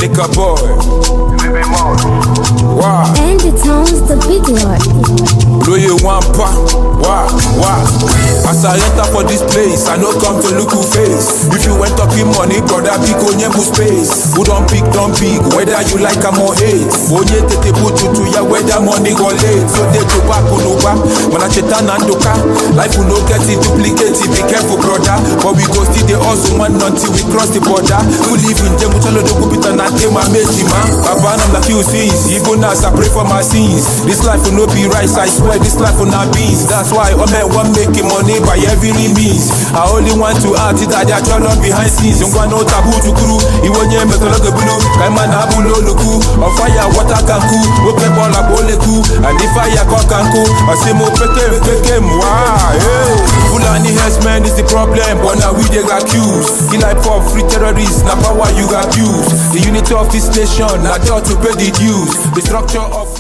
liquor boy. Wow. And it sounds the big lord. Blow you one pa. Wow. As I enter for this place, I no come to look who face. If you went talking money, brother, pick on your space. Who don't pick, whether you like am or hate. Onye tete put you to ya whether money go late. So they to back on over. When I chetan and doka, life will no get it duplicated. Be careful, brother. But we go still the hustle man until we cross the border. We live in Jemuchalo do Gupita and take my messy man. Papa I'm like you sees. Even as I pray for my sins. This life will not be right, I swear this life will not be. That's why all men want making money by every means. I only want to act it that they are turn up behind scenes. You want no taboo to crew. You want your metal like a blue. Kaiman habu no luku. Or fire water can cool. Ope bola bole cool. And the fire can cool. I say mo peke wow. Fulani herdsmen is the problem. But now we they got accused. Kill like for free terrorists. Now power you got used. The unity of this nation. Now there to pay the dues. The structure of